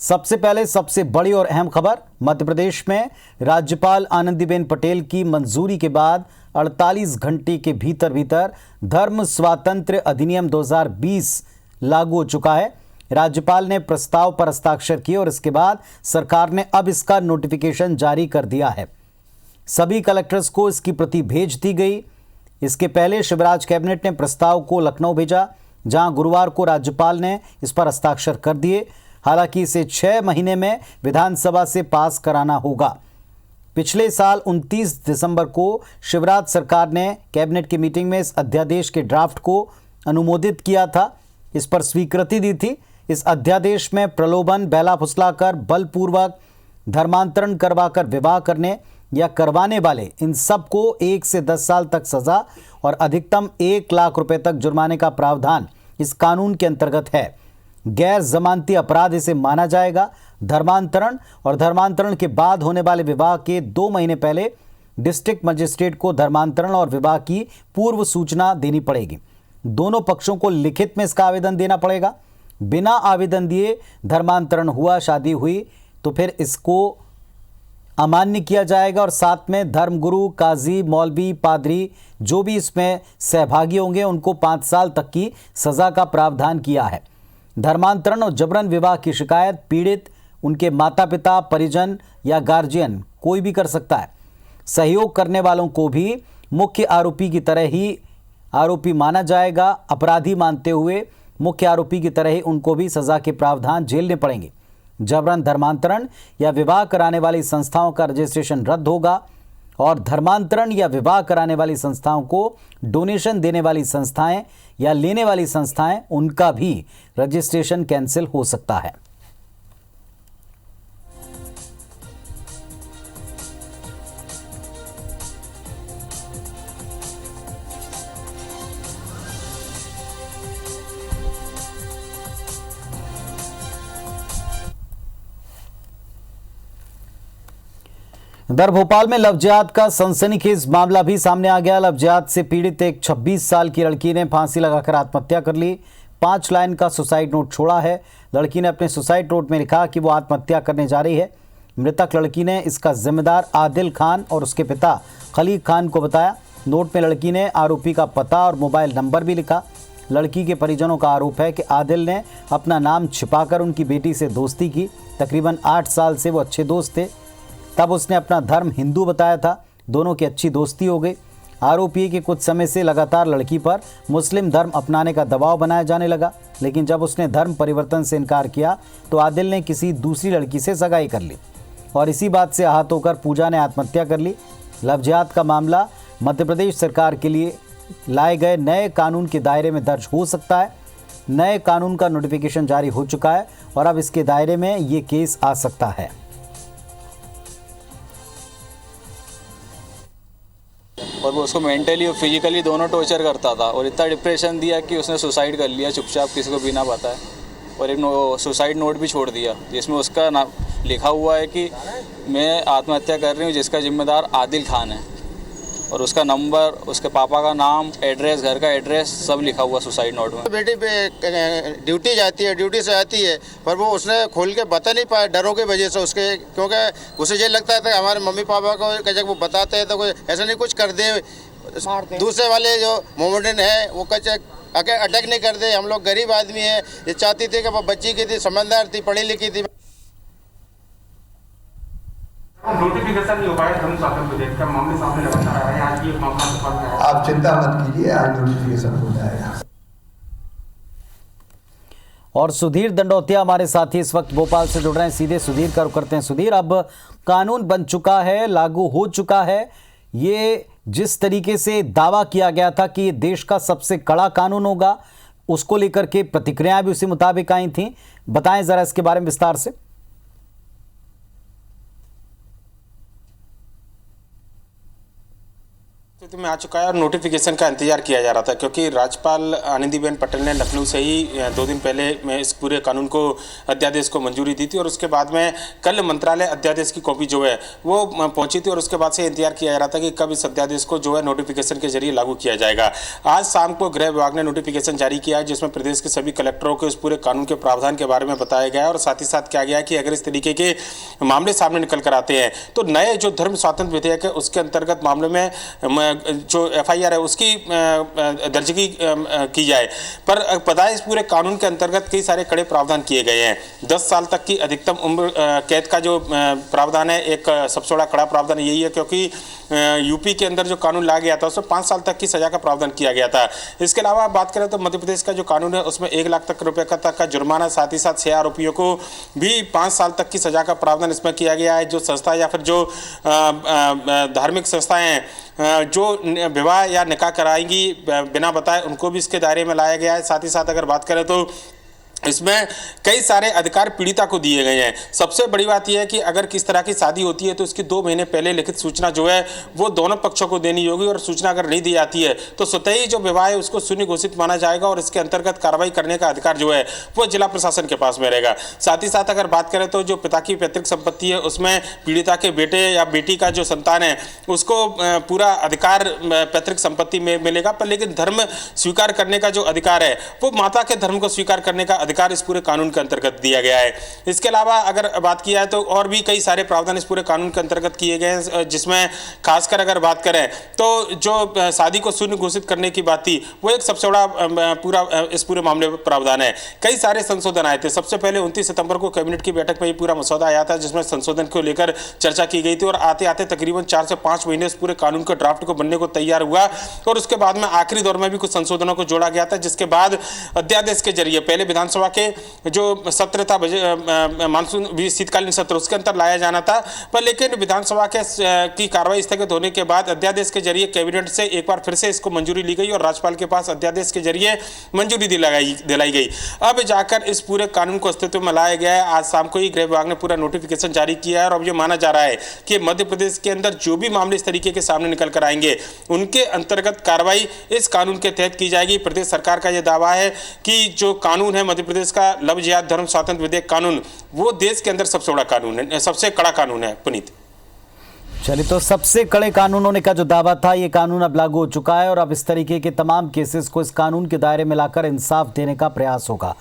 सबसे पहले सबसे बड़ी और अहम खबर, मध्य प्रदेश में राज्यपाल आनंदीबेन पटेल की मंजूरी के बाद 48 घंटे के भीतर भीतर धर्म स्वातंत्र्य अधिनियम 2020 लागू हो चुका है। राज्यपाल ने प्रस्ताव पर हस्ताक्षर किए और इसके बाद सरकार ने अब इसका नोटिफिकेशन जारी कर दिया है। सभी कलेक्टर्स को इसकी प्रति भेज दी गई। इसके पहले शिवराज कैबिनेट ने प्रस्ताव को लखनऊ भेजा, जहां गुरुवार को राज्यपाल ने इस पर हस्ताक्षर कर दिए। हालांकि इसे 6 महीने में विधानसभा से पास कराना होगा। पिछले साल 29 दिसंबर को शिवराज सरकार ने कैबिनेट की मीटिंग में इस अध्यादेश के ड्राफ्ट को अनुमोदित किया था, इस पर स्वीकृति दी थी। इस अध्यादेश में प्रलोभन, बहला फुसलाकर, बलपूर्वक धर्मांतरण करवाकर विवाह करने या करवाने वाले इन सबको 1 से 10 साल तक सजा और अधिकतम 1 लाख रुपए तक जुर्माने का प्रावधान इस कानून के अंतर्गत है। गैर जमानती अपराध इसे माना जाएगा। धर्मांतरण और धर्मांतरण के बाद होने वाले विवाह के 2 महीने पहले डिस्ट्रिक्ट मजिस्ट्रेट को धर्मांतरण और विवाह की पूर्व सूचना देनी पड़ेगी। दोनों पक्षों को लिखित में इसका आवेदन देना पड़ेगा। बिना आवेदन दिए धर्मांतरण हुआ, शादी हुई, तो फिर इसको अमान्य किया जाएगा और साथ में धर्मगुरु, काजी, मौलवी, पादरी जो भी इसमें सहभागी होंगे उनको 5 साल तक की सजा का प्रावधान किया है। धर्मांतरण और जबरन विवाह की शिकायत पीड़ित, उनके माता पिता, परिजन या गार्जियन कोई भी कर सकता है। सहयोग करने वालों को भी मुख्य आरोपी की तरह ही आरोपी माना जाएगा। अपराधी मानते हुए मुख्य आरोपी की तरह ही उनको भी सजा के प्रावधान झेलने पड़ेंगे। जबरन धर्मांतरण या विवाह कराने वाली संस्थाओं का रजिस्ट्रेशन रद्द होगा और धर्मांतरण या विवाह कराने वाली संस्थाओं को डोनेशन देने वाली संस्थाएं या लेने वाली संस्थाएं, उनका भी रजिस्ट्रेशन कैंसिल हो सकता है। इधर भोपाल में लव जिहाद का सनसनीखेज मामला भी सामने आ गया। लव जिहाद से पीड़ित एक 26 साल की लड़की ने फांसी लगाकर आत्महत्या कर ली। 5 लाइन का सुसाइड नोट छोड़ा है। लड़की ने अपने सुसाइड नोट में लिखा कि वो आत्महत्या करने जा रही है। मृतक लड़की ने इसका जिम्मेदार आदिल खान और उसके पिता खलीक खान को बताया। नोट में लड़की ने आरोपी का पता और मोबाइल नंबर भी लिखा। लड़की के परिजनों का आरोप है कि आदिल ने अपना नाम छिपाकर उनकी बेटी से दोस्ती की। तकरीबन 8 साल से वो अच्छे दोस्त थे। तब उसने अपना धर्म हिंदू बताया था। दोनों की अच्छी दोस्ती हो गई। आरोपी के कुछ समय से लगातार लड़की पर मुस्लिम धर्म अपनाने का दबाव बनाया जाने लगा, लेकिन जब उसने धर्म परिवर्तन से इनकार किया तो आदिल ने किसी दूसरी लड़की से सगाई कर ली और इसी बात से आहत होकर पूजा ने आत्महत्या कर ली। लव जिहाद का मामला मध्य प्रदेश सरकार के लिए लाए गए नए कानून के दायरे में दर्ज हो सकता है। नए कानून का नोटिफिकेशन जारी हो चुका है और अब इसके दायरे में ये केस आ सकता है। और वो उसको मेंटली और फिजिकली दोनों टॉर्चर करता था और इतना डिप्रेशन दिया कि उसने सुसाइड कर लिया चुपचाप, किसी को बिना बताए। और एक सुसाइड नोट भी छोड़ दिया जिसमें उसका नाम लिखा हुआ है कि मैं आत्महत्या कर रही हूँ, जिसका जिम्मेदार आदिल खान है। और उसका नंबर, उसके पापा का नाम, एड्रेस, घर का एड्रेस सब लिखा हुआ सुसाइड नोट में। बेटी पे ड्यूटी जाती है, ड्यूटी से आती है, पर वो उसने खोल के बता नहीं पाया डरों की वजह से उसके, क्योंकि उसे ये लगता था हमारे मम्मी पापा को जब वो बताते हैं तो कोई ऐसा नहीं कुछ कर दे। दूसरे वाले जो मोमेंटन है वो कच्चे अटैक नहीं कर दे। हम लोग गरीब आदमी हैं, ये चाहती थी कि वो बच्ची की थी, समझदार थी, पढ़ी लिखी थी। नोटिफिकेशन नहीं हो पाया धर्म स्वातंत्र्य विधेयक का मामले सामने लगातार आ रहे हैं। आज ये मामला सामने आया। आप चिंता मत कीजिए, आज नोटिफिकेशन हो जाएगा। और सुधीर दंडोतिया हमारे साथी इस वक्त भोपाल से जुड़ रहे हैं। सीधे सुधीर का रुख करते हैं। सुधीर, अब कानून बन चुका है, लागू हो चुका है। ये जिस तरीके से दावा किया गया था कि ये देश का सबसे कड़ा कानून होगा, उसको लेकर के प्रतिक्रियाएं भी उसी मुताबिक आई थी। बताएं जरा इसके बारे में विस्तार से। स्थिति में आ चुका है और नोटिफिकेशन का इंतजार किया जा रहा था, क्योंकि राज्यपाल आनंदीबेन पटेल ने लखनऊ से ही 2 दिन पहले में इस पूरे कानून को अध्यादेश को मंजूरी दी थी और उसके बाद में कल मंत्रालय अध्यादेश की कॉपी जो है वो पहुंची थी और उसके बाद से इंतजार किया जा रहा था कि कब इस अध्यादेश को जो है नोटिफिकेशन के जरिए लागू किया जाएगा। आज शाम को गृह विभाग ने नोटिफिकेशन जारी किया है, जिसमें प्रदेश के सभी कलेक्टरों को इस पूरे कानून के प्रावधान के बारे में बताया गया है और साथ ही साथ कहा गया है कि अगर इस तरीके के मामले सामने निकल कर आते हैं तो नए जो धर्म स्वातंत्र विधेयक है उसके अंतर्गत मामले में जो FIR है उसकी दर्जगी की जाए। पर पता है इस पूरे कानून के अंतर्गत कई सारे कड़े प्रावधान किए गए हैं। 10 साल तक की अधिकतम उम्र कैद का जो प्रावधान है, एक सबसे बड़ा कड़ा प्रावधान यही है, क्योंकि यूपी के अंदर जो कानून लाया गया था उसमें 5 साल तक की सजा का प्रावधान किया गया था। इसके अलावा बात करें तो मध्य प्रदेश का जो कानून है उसमें 1 लाख रुपए तक का जुर्माना, साथ ही साथ 6 आरोपियों को भी 5 साल तक की सजा का प्रावधान इसमें किया गया है। जो संस्था या फिर जो धार्मिक संस्थाएं हैं जो विवाह या निकाह कराएंगी बिना बताए, उनको भी इसके दायरे में लाया गया है। साथ ही साथ अगर बात करें तो इसमें कई सारे अधिकार पीड़िता को दिए गए हैं। सबसे बड़ी बात यह है कि अगर किस तरह की शादी होती है तो इसकी 2 महीने पहले लिखित सूचना जो है वो दोनों पक्षों को देनी होगी और सूचना अगर नहीं दी जाती है तो स्वतः ही जो विवाह है उसको शून्य घोषित माना जाएगा और इसके अंतर्गत कार्रवाई करने का अधिकार जो है वो जिला प्रशासन के पास में रहेगा। साथ ही साथ अगर बात करें तो जो पिता की पैतृक संपत्ति है उसमें पीड़िता के बेटे या बेटी का जो संतान है उसको पूरा अधिकार पैतृक संपत्ति में मिलेगा, पर लेकिन धर्म स्वीकार करने का जो अधिकार है वो माता के धर्म को स्वीकार करने का अधिकार इस पूरे कानून के अंतर्गत दिया गया है। इसके अलावा अगर बात की जाए तो और भी कई सारे प्रावधान इस पूरे कानून के अंतर्गत किए गए हैं, जिसमें खासकर अगर बात करें तो जो शादी को शून्य घोषित करने की बात थी वो एक सबसे बड़ा पूरा इस पूरे मामले में प्रावधान है। कई सारे संशोधन आए थे। सबसे पहले 29 सितंबर को कैबिनेट की बैठक में ये पूरा मसौदा आया था, जिसमें संशोधन को लेकर चर्चा की गई थी और आते आते तकरीबन 4 से 5 महीने इस पूरे कानून के ड्राफ्ट को बनने को तैयार हुआ और उसके बाद में आखिरी दौर में भी कुछ संशोधनों को जोड़ा गया था, जिसके बाद अध्यादेश के जरिए पहले विधानसभा के जो सत्र था मानसून शीतकालीन सत्र उसके अंदर लाया जाना था, पर लेकिन विधानसभा के की कार्रवाई स्थगित होने के बाद अध्यादेश के जरिए कैबिनेट से एक बार फिर से इसको मंजूरी ली गई और राज्यपाल के पास अध्यादेश के जरिए मंजूरी दिलाई गई। अब जाकर इस पूरे कानून को अस्तित्व में लाया गया है। आज शाम को ही गृह विभाग ने पूरा नोटिफिकेशन जारी किया है और अब ये माना जा रहा है कि मध्य प्रदेश के अंदर जो भी मामले इस तरीके के सामने निकल कर आएंगे उनके अंतर्गत कार्रवाई इस कानून के तहत की जाएगी। प्रदेश सरकार का यह दावा है कि जो कानून है मध्य प्रदेश का लव जिहाद धर्म स्वातंत्र विधेयक कानून वो देश के अंदर सबसे बड़ा कानून है, सबसे कड़ा कानून है। पुनीत, चलिए, तो सबसे कड़े कानूनों का जो दावा था ये कानून अब लागू हो चुका है और अब इस तरीके के तमाम केसेस को इस कानून के दायरे में लाकर इंसाफ देने का प्रयास होगा।